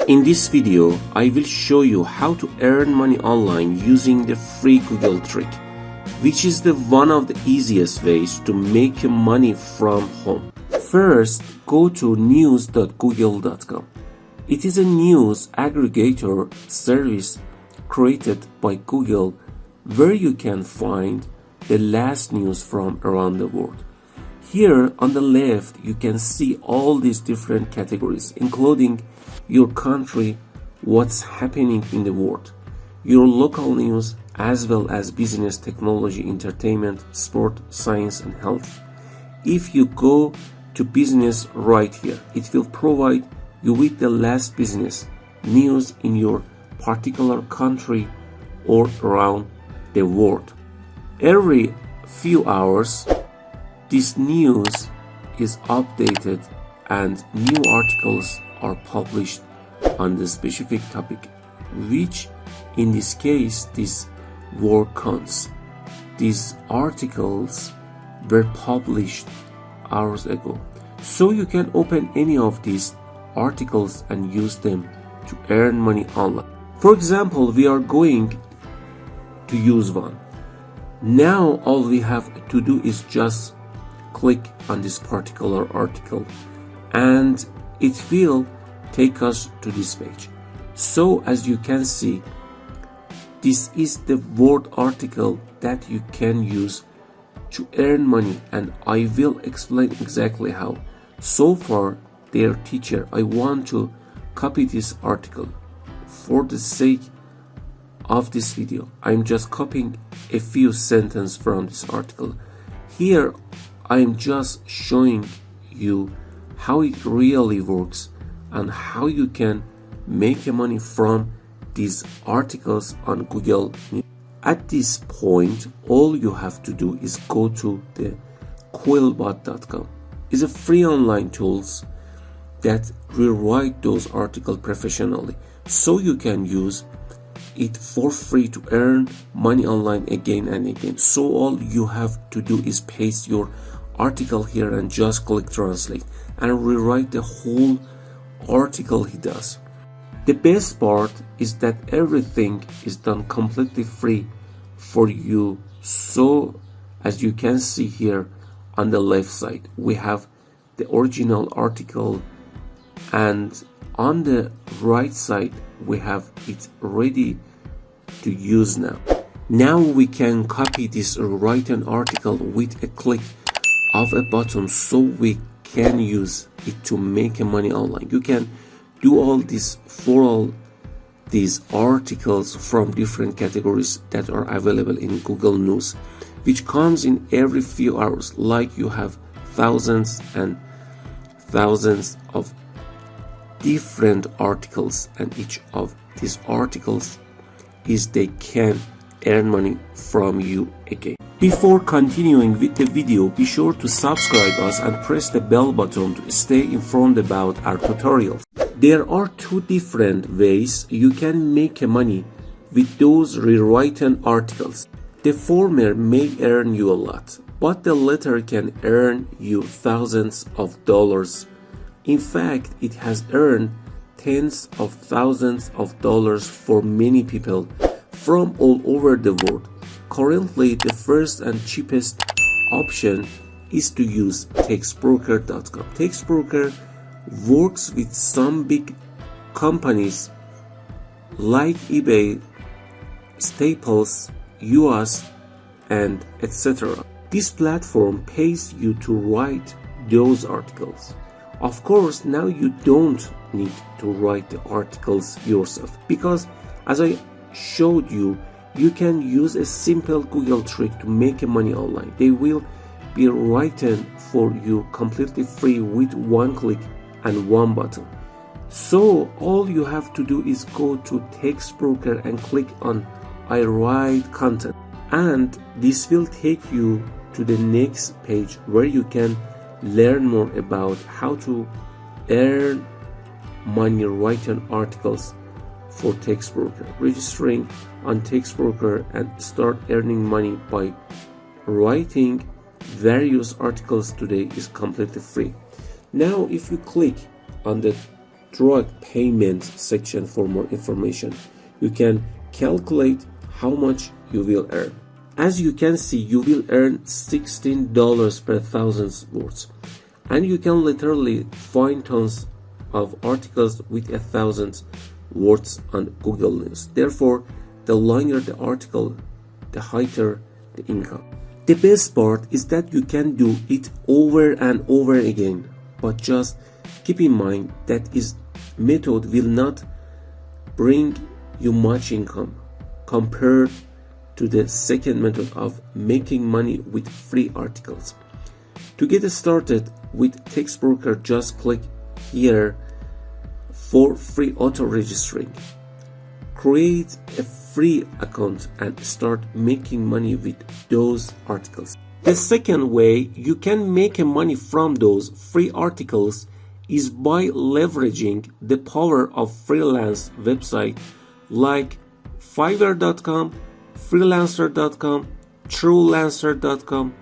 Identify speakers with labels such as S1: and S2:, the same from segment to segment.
S1: In this video, I will show you how to earn money online using the free Google trick, which is one of the easiest ways to make money from home. First, go to news.google.com. It is a news aggregator service created by Google where you can find the last news from around the world. Here on the left, you can see all these different categories, including your country, what's happening in the world, your local news, as well as business, technology, entertainment, sport, science, and health. If you go to business right here, it will provide you with the last business news in your particular country or around the world. Every few hours, this news is updated and new articles are published on the specific topic, which in this case, this word counts. These articles were published hours ago. So you can open any of these articles and use them to earn money online. For example, we are going to use one. Now all we have to do is just click on this particular article and it will take us to this page. So as you can see, this is the word article that you can use to earn money, and I will explain exactly how. So far, dear teacher, I want to copy this article. For the sake of this video, I'm just copying a few sentences from this article. Here, I'm just showing you how it really works and how you can make money from these articles on Google News. At this point, all you have to do is go to the quillbot.com. It's a free online tools that rewrite those articles professionally, so you can use it for free to earn money online again and again. So all you have to do is paste your article here and just click translate and rewrite the whole article he does. The best part is that everything is done completely free for you. So as you can see here on the left side, we have the original article, and on the right side we have it ready to use now. Now we can copy this written article with a click of a button, so we can use it to make money online. You can do all this for all these articles from different categories that are available in Google News, which comes in every few hours. Like you have thousands and thousands of different articles, and each of these articles is they can earn money from you again. Before continuing with the video, be sure to subscribe us and press the bell button to stay informed about our tutorials. There are two different ways you can make money with those rewritten articles. The former may earn you a lot, but the latter can earn you thousands of dollars. In fact, it has earned tens of thousands of dollars for many people from all over the world. Currently, the first and cheapest option is to use textbroker.com. Textbroker works with some big companies like eBay, Staples, US, and etc. This platform pays you to write those articles. Of course, now you don't need to write the articles yourself, because as I showed you, you can use a simple Google trick to make money online. They will be written for you completely free with one click and one button. So all you have to do is go to Textbroker and click on I write content, and this will take you to the next page where you can learn more about how to earn money writing articles for Textbroker. Registering on Textbroker and start earning money by writing various articles today is completely free. Now if you click on the drug payment section for more information. You can calculate how much you will earn. As you can see, you will earn $16 per thousand words, and you can literally find tons of articles with 1,000 words on Google News. Therefore, the longer the article, the higher the income. The best part is that you can do it over and over again, but just keep in mind that this method will not bring you much income compared to the second method of making money with free articles. To get started with Textbroker, just click here for free auto registering. Create a free account and start making money with those articles. The second way you can make money from those free articles is by leveraging the power of freelance websites like Fiverr.com, Freelancer.com, Truelancer.com,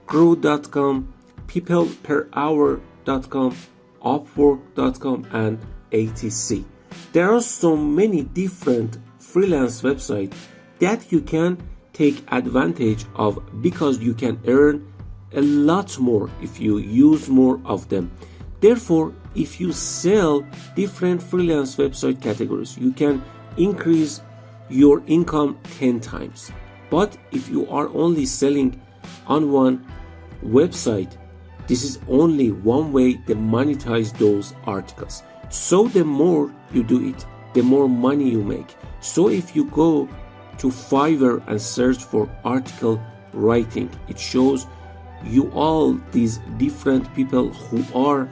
S1: Crew.com, PeoplePerHour.com, Upwork.com, and etc. There are so many different freelance websites that you can take advantage of because you can earn a lot more if you use more of them. Therefore, if you sell different freelance website categories, you can increase your income 10 times. But if you are only selling on one website, this is only one way to monetize those articles. So the more you do it, the more money you make. So if you go to Fiverr and search for article writing, it shows you all these different people who are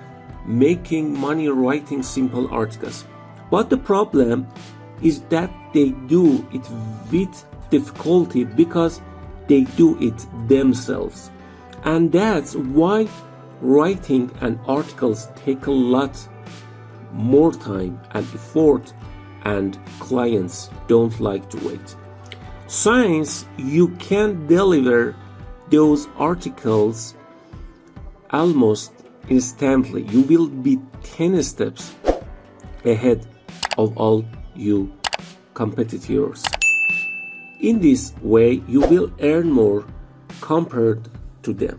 S1: making money writing simple articles. But the problem is that they do it with difficulty because they do it themselves. And that's why writing and articles take a lot more time and effort, and clients don't like to wait. Since you can deliver those articles almost instantly, you will be 10 steps ahead of all you competitors. In this way, you will earn more compared to them.